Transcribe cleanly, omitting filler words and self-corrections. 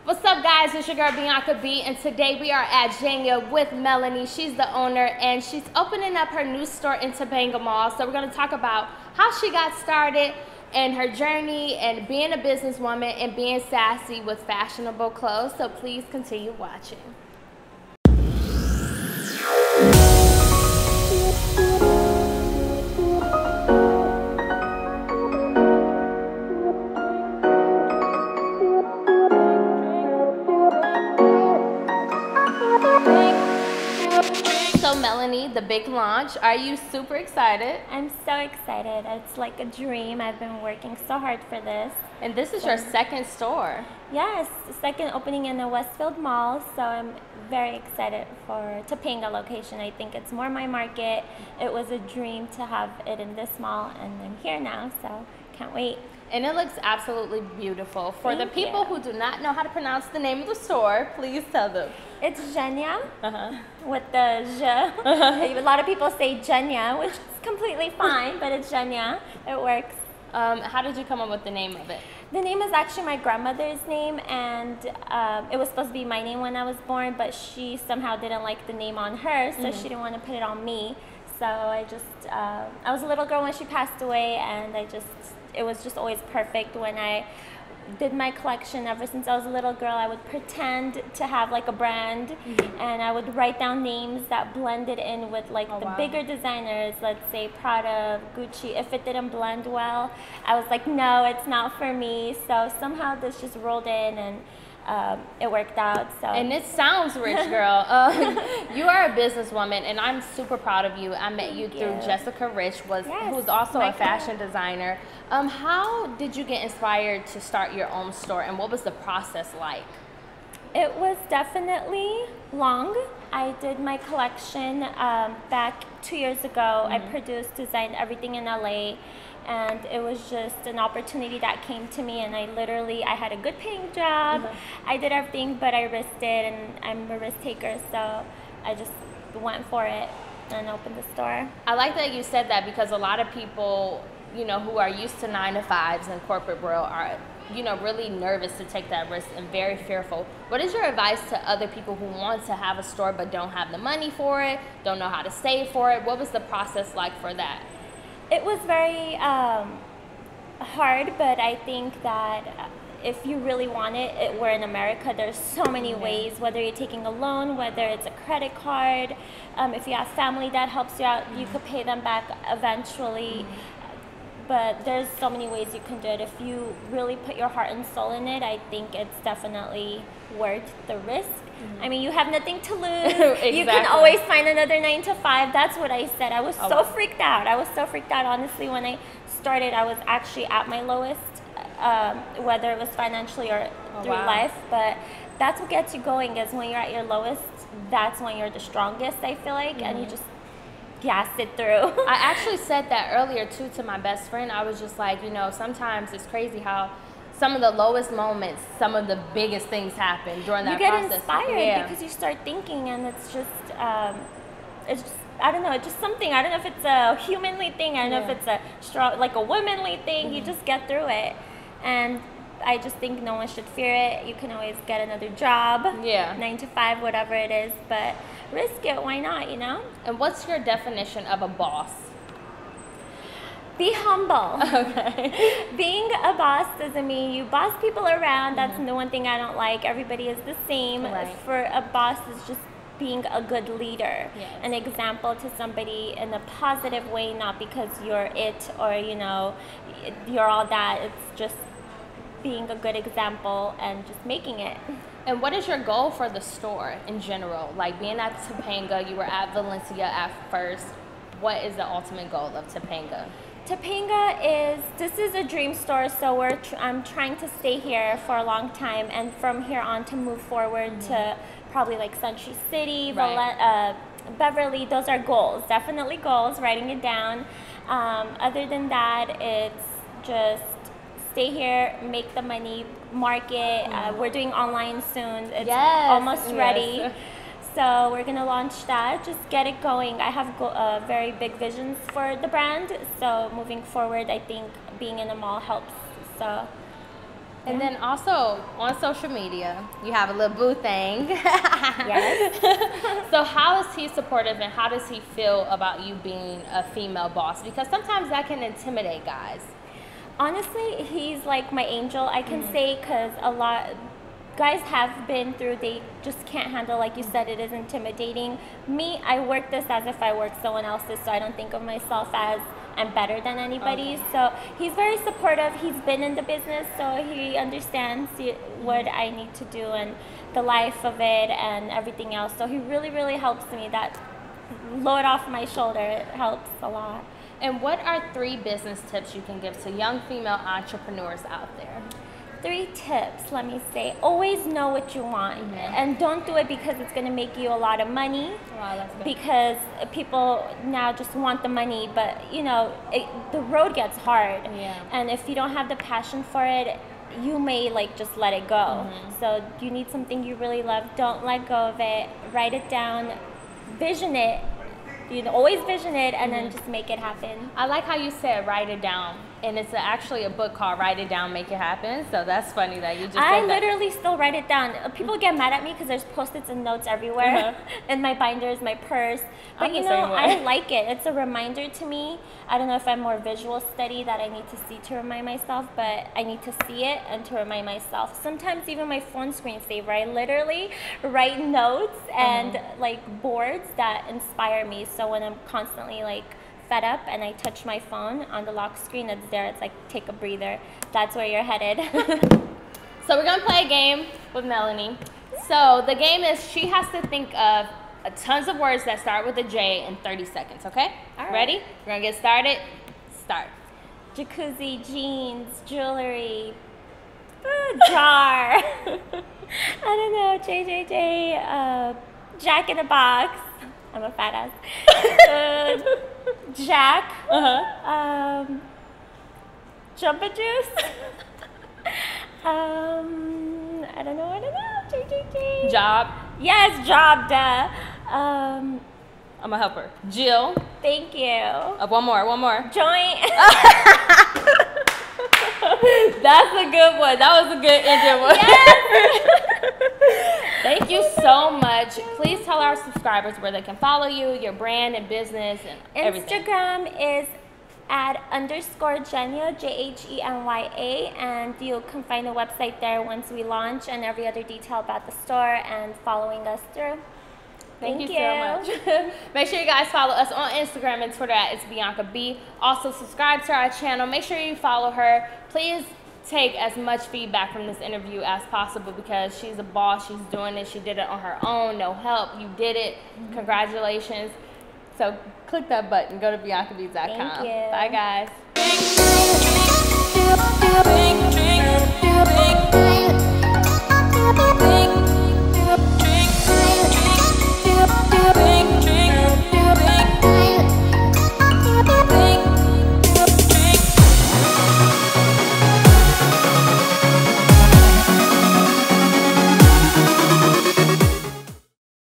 What's up, guys? It's your girl Bianca Bee, and today we are at Jhenya with Melanie. She's the owner, and she's opening up her new store in Topanga Mall. So we're going to talk about how she got started and her journey and being a businesswoman and being sassy with fashionable clothes. So please continue watching. So Melanie, the big launch, are you super excited? I'm so excited. It's like a dream. I've been working so hard for this. And this is your second store. Yes, second opening in the Westfield Mall, so I'm very excited for Topanga location. I think it's more my market. It was a dream to have it in this mall, and I'm here now, so can't wait. And it looks absolutely beautiful. For the people who do not know how to pronounce the name of the store, please tell them. It's Jhenya, with the J. A lot of people say Jhenya, which is completely fine, but it's Jhenya. It works. How did you come up with the name of it? The name is actually my grandmother's name, and it was supposed to be my name when I was born, but she somehow didn't like the name on her, so she didn't want to put it on me. So I was a little girl when she passed away, and it was just always perfect. When I did my collection, ever since I was a little girl, I would pretend to have like a brand, and I would write down names that blended in with like the bigger designers, let's say Prada, Gucci. If it didn't blend well, I was like, no, it's not for me. So somehow this just rolled in, and it worked out. So. And it sounds rich, girl. You are a businesswoman, and I'm super proud of you. I met you through Jessica Rich, who's also a fashion designer. How did you get inspired to start your own store, and what was the process like? It was definitely long. I did my collection back 2 years ago. I produced, designed everything in LA. And it was just an opportunity that came to me, and I had a good paying job. I did everything, but I risked it, and I'm a risk taker, so I just went for it and opened the store. I like that you said that, because a lot of people, who are used to 9-to-5s in corporate world are, really nervous to take that risk and very fearful. What is your advice to other people who want to have a store but don't have the money for it, don't know how to save for it? What was the process like for that? It was very hard, but I think that if you really want it, we're in America, there's so many ways, whether you're taking a loan, whether it's a credit card, if you have family that helps you out, you could pay them back eventually. But there's so many ways you can do it. If you really put your heart and soul in it, I think it's definitely worth the risk. I mean, you have nothing to lose. You can always find another 9-to-5. That's what I said. I was so freaked out. I was so freaked out. Honestly, when I started, I was actually at my lowest, whether it was financially or through life. But that's what gets you going, is when you're at your lowest, that's when you're the strongest, I feel like, and you just gas it through. I actually said that earlier, too, to my best friend. I was just like, sometimes it's crazy how some of the lowest moments, some of the biggest things happen during that process. You get inspired because you start thinking, and it's just, I don't know, it's just something. I don't know if it's a humanly thing. I don't know if it's a strong, like a womanly thing. You just get through it. And I just think no one should fear it. You can always get another job, 9-to-5, whatever it is, but risk it. Why not, And what's your definition of a boss? Be humble. Being a boss doesn't mean you boss people around. That's the one thing I don't like. Everybody is the same. For a boss, is just being a good leader, an example to somebody in a positive way, not because you're it or you're all that. It's just being a good example and just making it. And what is your goal for the store in general? Like being at Topanga, you were at Valencia at first. What is the ultimate goal of Topanga? Topanga this is a dream store, so I'm trying to stay here for a long time, and from here on to move forward to probably like Century City, Beverly. Those are goals, definitely goals, writing it down. Other than that, it's just stay here, make the money, market. We're doing online soon. It's almost ready. So we're going to launch that, just get it going. I have very big visions for the brand. So moving forward, I think being in a mall helps. So And then also on social media, you have a little boo thing. Yes. So how is he supportive and how does he feel about you being a female boss? Because sometimes that can intimidate guys. Honestly, he's like my angel, I can say, because a lot guys have been through, they just can't handle, like you said, it is intimidating. Me, I work this as if I work someone else's, so I don't think of myself as I'm better than anybody. Okay. So he's very supportive. He's been in the business, so he understands what I need to do and the life of it and everything else. So he really, really helps me. That load off my shoulder, it helps a lot. And what are 3 business tips you can give to young female entrepreneurs out there? 3 tips, let me say. Always know what you want, and don't do it because it's going to make you a lot of money. Wow, that's good. Because people now just want the money, but you know, the road gets hard. Yeah. And if you don't have the passion for it, you may like just let it go. So you need something you really love. Don't let go of it. Write it down. Vision it. You know, always vision it and then just make it happen. I like how you said write it down, and it's actually a book called Write It Down, Make It Happen. So that's funny that you just I said that. literally still write it down. People get mad at me because there's post-its and notes everywhere in my binders, my purse. But you know, I like it. It's a reminder to me. I don't know if I'm more visual study that I need to see to remind myself, but I need to see it and to remind myself. Sometimes even my phone screensaver, I literally write notes and like boards that inspire me. So when I'm constantly like fed up and I touch my phone on the lock screen, it's there. It's like, take a breather. That's where you're headed. So we're gonna play a game with Melanie. So the game is she has to think of tons of words that start with a J in 30 seconds, okay? All right. Ready? We're gonna get started. Start. Jacuzzi, jeans, jewelry, jar. I don't know, JJJ, Jack in a Box. I'm a fat ass. Jack. Jumpa Juice. I don't know. JJJ. Job. Yes, job, duh. I'm a helper. Jill. Thank you. One more. Joint. That's a good one. That was a good Indian one. Yes. Thank you so much. Please tell our subscribers where they can follow you, your brand and business and everything. Instagram is @_Jhenya, JHENYA, and you can find the website there once we launch and every other detail about the store and following us through. Thank you so much. Make sure you guys follow us on Instagram and Twitter @It's Bianca Bee. Also subscribe to our channel. Make sure you follow her. Please take as much feedback from this interview as possible because she's a boss. She's doing it. She did it on her own. No help. You did it. Congratulations. So click that button. Go to biancabee.com. Thank you. Bye, guys.